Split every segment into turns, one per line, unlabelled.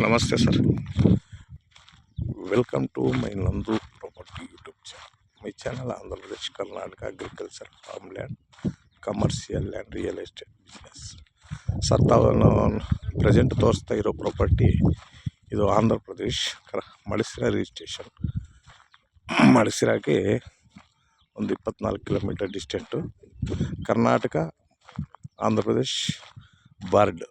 ನಮಸ್ತೆ sir, welcome to my ನಂದು property YouTube channel. My channel Andhra Pradesh Karnataka agriculture, farm land, commercial land, real estate business. Sir, ತಾವು present ತೋರಿಸ್ತಾ ಇರೋ property ಇದು Andhra Pradesh ಮಳಸಿರಾ registration. ಮಳಸಿರಾಗೆ ಒಂದು 24 ಕಿಲೋಮೀಟರ್ ಡಿಸ್ಟೆಂಟು. ಕರ್ನಾಟಕ ಆಂಧ್ರ ಪ್ರದೇಶ್ ಬಾರ್ಡ್.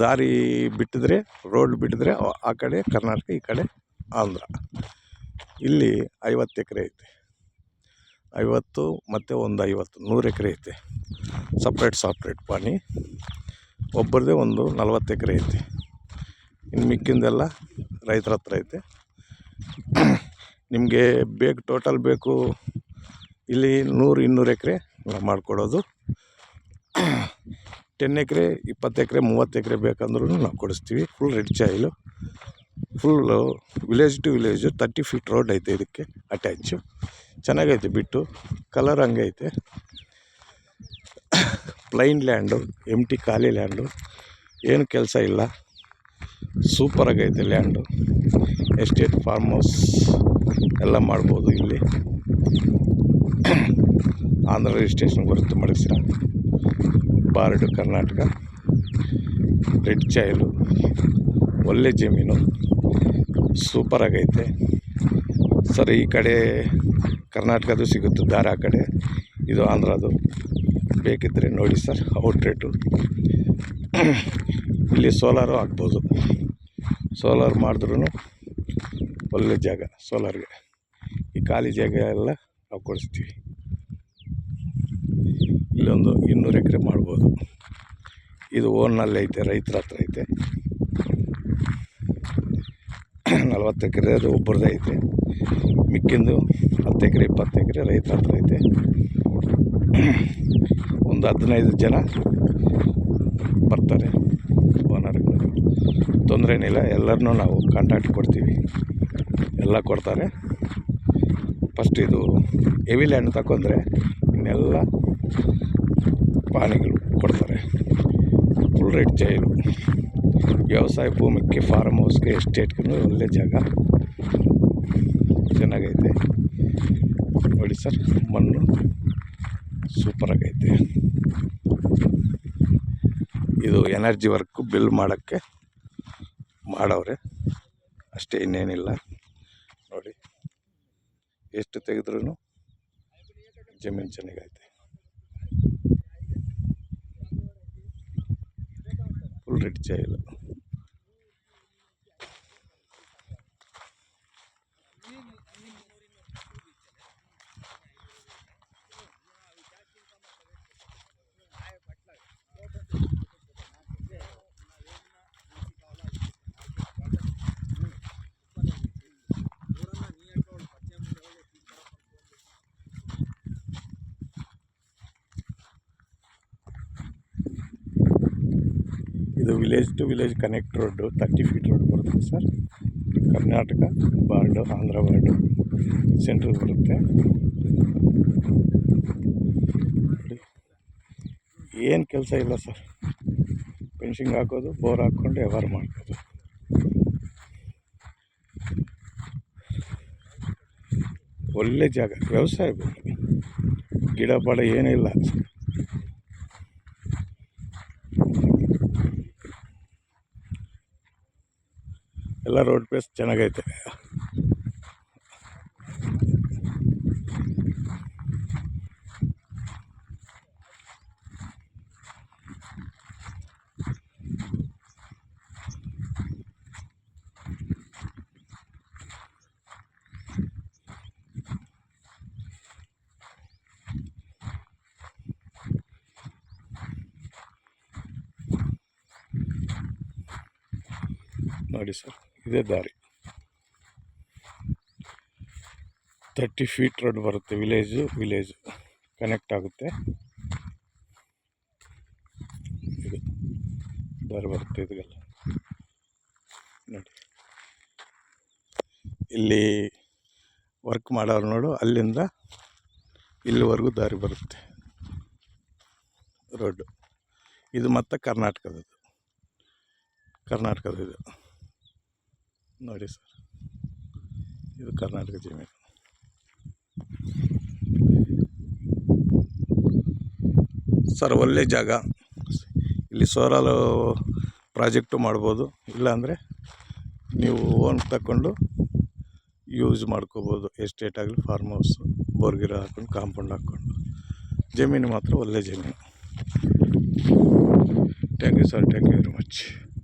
ದಾರಿ ಬಿಟ್ಟಿದ್ರೆ, ರೋಡ್ ಬಿಟ್ಟಿದ್ರೆ ಆ ಕಡೆ ಕರ್ನಾಟಕ, ಈ ಕಡೆ ಆಂಧ್ರ. ಇಲ್ಲಿ 50 ಎಕರೆ ಐತೆ. 50 ಮತ್ತು ಒಂದು 50 100 ಎಕರೆ ಐತೆ. ಸಪ್ರೇಟ್ ಪಾಣಿ. ಒಬ್ಬರದೇ ಒಂದು 40 ಎಕರೆ ಐತೆ. ಇನ್ನು ಮಿಕ್ಕಿಂದೆಲ್ಲ ರೈತರ ಹತ್ರ ಐತೆ. ನಿಮಗೆ ಟೋಟಲ್ ಬೇಕು ಇಲ್ಲಿ 100-200 ಎಕರೆ ಮಾಡಿಕೊಡೋದು. 10 ಎಕರೆ, 20 ಎಕರೆ, 30 ಎಕರೆ ಬೇಕಂದ್ರೂ ನಾವು ಕೊಡಿಸ್ತೀವಿ. Full red soil, full village to village 30 feet road ಐತೆ. ಇದಕ್ಕೆ ಅಟ್ಯಾಚು ಚೆನ್ನಾಗೈತೆ. ಬಿಟ್ಟು ಕಲರ್ ಹಂಗೆ ಐತೆ. ಪ್ಲೈನ್ ಲ್ಯಾಂಡು, ಎಂಟಿ ಖಾಲಿ ಲ್ಯಾಂಡು, ಏನು ಕೆಲಸ ಇಲ್ಲ. ಸೂಪರಾಗೈತೆ ಲ್ಯಾಂಡು. ಎಸ್ಟೇಟ್, ಫಾರ್ಮ್ ಹೌಸ್ ಎಲ್ಲ ಮಾಡ್ಬೋದು ಇಲ್ಲಿ. ಆಂಧ್ರ ರಿಜಿಸ್ಟ್ರೇಷನ್ ಬರುತ್ತೆ ಮಳಸಿರಾ. ಬಾರ್ಡು ಕರ್ನಾಟಕ. ರೆಡ್ ಸಾಯಿಲು, ಒಳ್ಳೆ ಜಮೀನು, ಸೂಪರಾಗೈತೆ. ಸರ್, ಈ ಕಡೆ ಕರ್ನಾಟಕದ್ದು ಸಿಗುತ್ತೆ ದಾರ, ಆ ಕಡೆ ಇದು ಆಂಧ್ರದು. ಬೇಕಿದ್ದರೆ ನೋಡಿ ಸರ್, ಔಟ್ರೇಟು. ಇಲ್ಲಿ ಸೋಲಾರು ಹಾಕ್ಬೋದು. ಸೋಲಾರ್ ಮಾಡಿದ್ರೂ ಒಳ್ಳೆ ಜಾಗ ಸೋಲಾರ್ಗೆ. ಈ ಖಾಲಿ ಜಾಗ ಎಲ್ಲ ನಾವು ಕೊಡಿಸ್ತೀವಿ. ಇಲ್ಲೊಂದು 200 ಎಕರೆ ಮಾಡ್ಬೋದು. ಇದು ಓನ್ನಲ್ಲಿ ಐತೆ, ರೈತರ ಹತ್ರ ಐತೆ. 40 ಎಕರೆ ಅದು ಒಬ್ಬರದೇ ಐತೆ. ಮಿಕ್ಕಿಂದು 10 ಎಕರೆ, 20 ಎಕರೆ ರೈತರ ಹತ್ರ ಐತೆ. ಒಂದು 15 ಜನ ಬರ್ತಾರೆ ಓನರ್ಗಳು. ತೊಂದರೆನಿಲ್ಲ. ಎಲ್ಲರನ್ನೂ ನಾವು ಕಾಂಟ್ಯಾಕ್ಟ್ ಕೊಡ್ತೀವಿ, ಎಲ್ಲ ಕೊಡ್ತಾರೆ. ಫಸ್ಟ್ ಇದು ಹೆವಿ ಲ್ಯಾಂಡ್ ತಗೊಂಡ್ರೆ ಇನ್ನೆಲ್ಲ ಪಾಣಿಗಳು ಕೊಡ್ತಾರೆ. Full red soil. ವ್ಯವಸಾಯ ಭೂಮಿಗೆ, ಫಾರ್ಮ್ ಹೌಸ್ಗೆ, ಎಸ್ಟೇಟ್ಗೂ ಒಳ್ಳೆ ಜಾಗ. ಚೆನ್ನಾಗೈತೆ ನೋಡಿ ಸರ್. ಮಣ್ಣು ಸೂಪರಾಗೈತೆ. ಇದು ಎನರ್ಜಿ ವರ್ಕು ಬಿಲ್ ಮಾಡೋಕ್ಕೆ ಮಾಡವ್ರೆ ಅಷ್ಟೇ, ಇನ್ನೇನಿಲ್ಲ. ನೋಡಿ ಎಷ್ಟು ತೆಗೆದ್ರೂ ಜಮೀನು ಚೆನ್ನಾಗೈತೆ. Full red soil. ಇದು village to village connect road, 30 feet road ಬರುತ್ತೆ sir. Karnataka border, Andhra border central ಬರುತ್ತೆ. ಏನು ಕೆಲಸ ಇಲ್ಲ ಸರ್. ಫೆನ್ಸಿಂಗ್ ಹಾಕೋದು, ಬೋರ್ ಹಾಕ್ಕೊಂಡು ವ್ಯವಹಾರ ಮಾಡ್ಬೋದು. ಒಳ್ಳೆ ಜಾಗ, ವ್ಯವಸಾಯ ಭೂಮಿ. ಗಿಡ ಪಾಡ ಏನಿಲ್ಲ. ಎಲ್ಲ ರೋಡ್ ಪ್ಲೇಸ್ ಚೆನ್ನಾಗೈತೆ. ನೋಡಿ ಸರ್, ಇದೇ ದಾರಿ. 30 ಫೀಟ್ ರೋಡ್ ಬರುತ್ತೆ. ವಿಲೇಜು ಕನೆಕ್ಟ್ ಆಗುತ್ತೆ. ಇದು ದಾರಿ ಬರುತ್ತೆ ಇದೆಲ್ಲ ನೋಡಿ. ಇಲ್ಲಿ ವರ್ಕ್ ಮಾಡೋರು ನೋಡು, ಅಲ್ಲಿಂದ ಇಲ್ಲಿವರೆಗೂ ದಾರಿ ಬರುತ್ತೆ ರೋಡು. ಇದು ಮತ್ತು ಕರ್ನಾಟಕದ ಇದು ನೋಡಿ ಸರ್, ಇದು ಕರ್ನಾಟಕ ಜಮೀನು. ಸರ್ ಒಳ್ಳೆ ಜಾಗ, ಇಲ್ಲಿ ಸೋಲಾರ್ ಪ್ರಾಜೆಕ್ಟು ಮಾಡ್ಬೋದು, ಇಲ್ಲಾಂದರೆ ನೀವು ಓನ್ ತಗೊಂಡು ಯೂಸ್ ಮಾಡ್ಕೋಬೋದು. ಎಸ್ಟೇಟ್ ಆಗಲಿ, ಫಾರ್ಮ್ ಹೌಸು, ಬೋರ್ಗಿರ ಹಾಕ್ಕೊಂಡು ಕಾಂಪೌಂಡ್ ಹಾಕ್ಕೊಂಡು. ಜಮೀನು ಮಾತ್ರ ಒಳ್ಳೆ ಜಮೀನು. Thank you sir, thank you very much.